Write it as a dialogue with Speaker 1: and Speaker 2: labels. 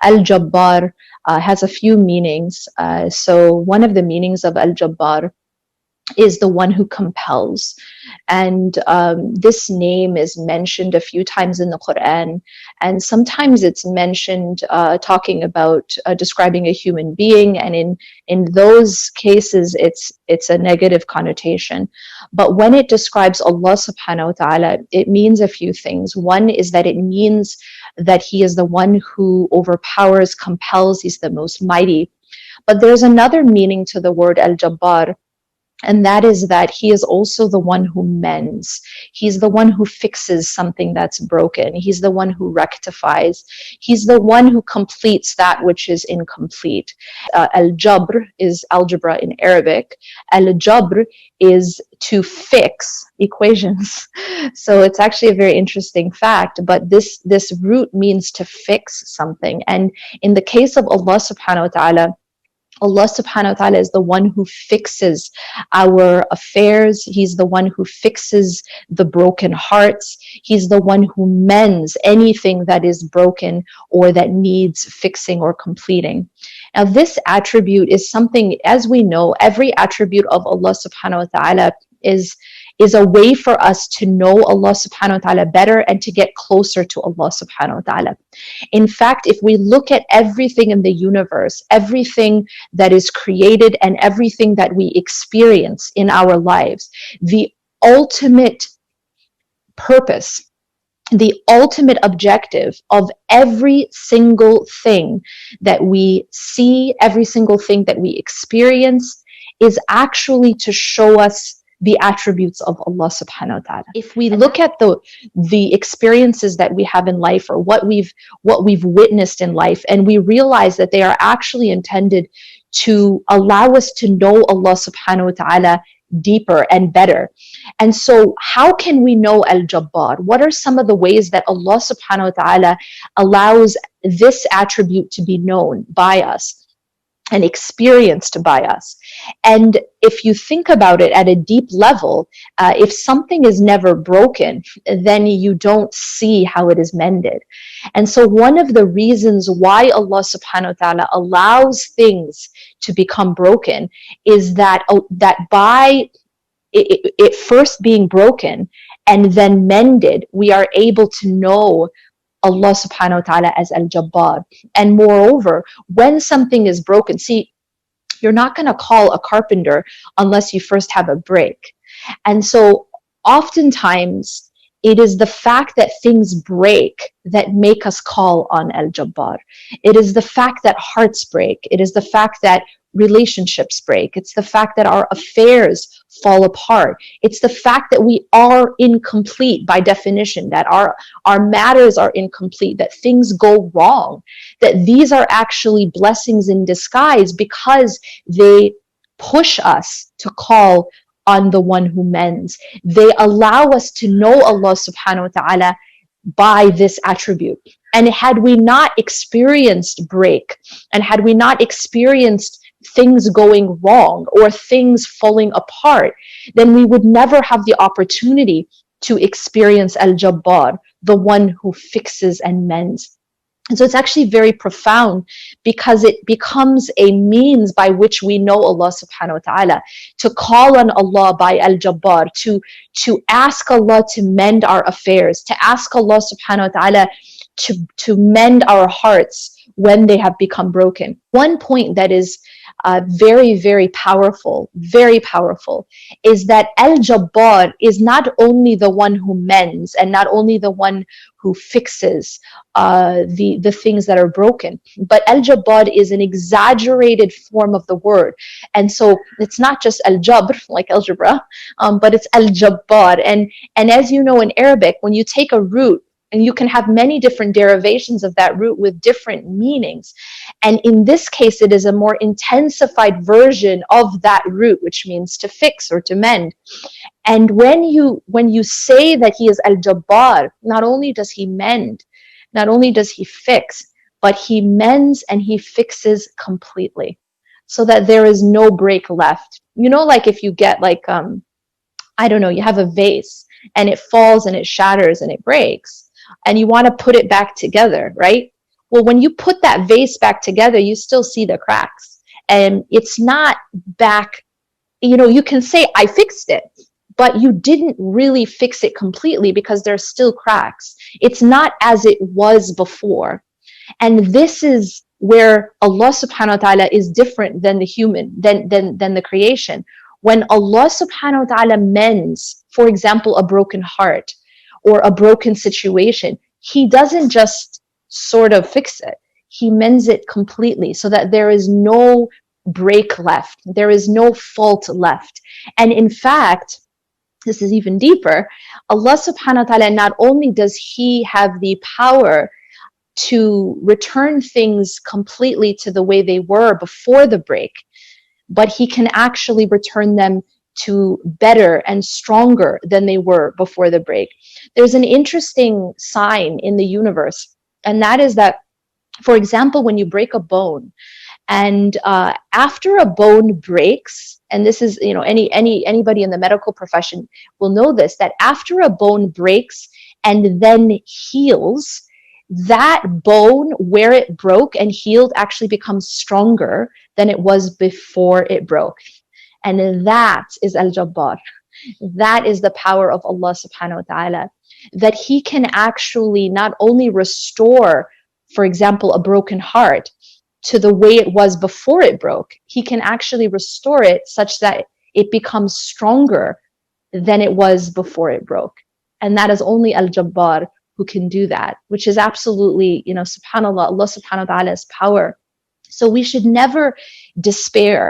Speaker 1: Al-Jabbar has a few meanings. So one of the meanings of Al-Jabbar is the one who compels. And this name is mentioned a few times in the Quran, and sometimes it's mentioned talking about describing a human being, and in those cases it's a negative connotation. But when it describes Allah subhanahu wa ta'ala, it means a few things. One is that it means that He is the one who overpowers, compels, He's the most mighty. But there's another meaning to the word Al-Jabbar, and that is that He is also the one who mends. He's the one who fixes something that's broken. He's the one who rectifies. He's the one who completes that which is incomplete. Al-Jabr is algebra in Arabic. Al-Jabr is to fix equations. So it's actually a very interesting fact, but this root means to fix something. And in the case of Allah subhanahu wa ta'ala, Allah subhanahu wa ta'ala is the one who fixes our affairs. He's the one who fixes the broken hearts. He's the one who mends anything that is broken or that needs fixing or completing. Now, this attribute is something, as we know, every attribute of Allah subhanahu wa ta'ala is a way for us to know Allah subhanahu wa ta'ala better and to get closer to Allah subhanahu wa ta'ala. In fact, if we look at everything in the universe, everything that is created and everything that we experience in our lives, the ultimate purpose, the ultimate objective of every single thing that we see, every single thing that we experience, is actually to show us the attributes of Allah subhanahu wa ta'ala. If we look at the experiences that we have in life, or what we've witnessed in life, and we realize that they are actually intended to allow us to know Allah subhanahu wa ta'ala deeper and better. And so how can we know Al-Jabbar? What are some of the ways that Allah subhanahu wa ta'ala allows this attribute to be known by us and experienced by us? And if you think about it at a deep level, if something is never broken, then you don't see how it is mended. And so one of the reasons why Allah subhanahu wa ta'ala allows things to become broken is that by it first being broken and then mended, we are able to know Allah subhanahu wa ta'ala as Al-Jabbar. And moreover, when something is broken, see, you're not going to call a carpenter unless you first have a break. And so oftentimes it is the fact that things break that make us call on Al-Jabbar. It is the fact that hearts break. It is the fact that relationships break. It's the fact that our affairs fall apart. It's the fact that we are incomplete by definition, that our matters are incomplete, that things go wrong, that these are actually blessings in disguise because they push us to call on the one who mends. They allow us to know Allah subhanahu wa ta'ala by this attribute. And had we not experienced break, and had we not experienced things going wrong or things falling apart, then we would never have the opportunity to experience Al-Jabbar, the one who fixes and mends. And so it's actually very profound, because it becomes a means by which we know Allah subhanahu wa ta'ala, to call on Allah by Al-Jabbar, to ask Allah to mend our affairs, to ask Allah subhanahu wa ta'ala to mend our hearts when they have become broken. One point that is very, very powerful, is that Al-Jabbar is not only the one who mends and not only the one who fixes the things that are broken, but Al-Jabbar is an exaggerated form of the word. And so it's not just Al-Jabr, like algebra, but it's Al-Jabbar. And as you know, in Arabic, when you take a root, and you can have many different derivations of that root with different meanings. And in this case, it is a more intensified version of that root, which means to fix or to mend. And when you say that He is Al-Jabbar, not only does He mend, not only does He fix, but He mends and He fixes completely, so that there is no break left. You know, like if you get like, I don't know, you have a vase and it falls and it shatters and it breaks, and you want to put it back together, right? Well, when you put that vase back together, you still see the cracks. And it's not back, you know, you can say, I fixed it, but you didn't really fix it completely because there's still cracks. It's not as it was before. And this is where Allah subhanahu wa ta'ala is different than the human, than the creation. When Allah subhanahu wa ta'ala mends, for example, a broken heart or a broken situation, He doesn't just sort of fix it. He mends it completely so that there is no break left. There is no fault left. And in fact, this is even deeper. Allah subhanahu wa ta'ala, not only does He have the power to return things completely to the way they were before the break, but He can actually return them to better and stronger than they were before the break. There's an interesting sign in the universe, and that is that, for example, when you break a bone, and after a bone breaks, and this is, you know, anybody in the medical profession will know this, that after a bone breaks and then heals, that bone where it broke and healed actually becomes stronger than it was before it broke. And that is Al-Jabbar. That is the power of Allah subhanahu wa ta'ala, that He can actually not only restore, for example, a broken heart to the way it was before it broke, He can actually restore it such that it becomes stronger than it was before it broke. And that is only Al-Jabbar who can do that, which is absolutely, you know, subhanAllah, Allah subhanahu wa ta'ala's power. So we should never despair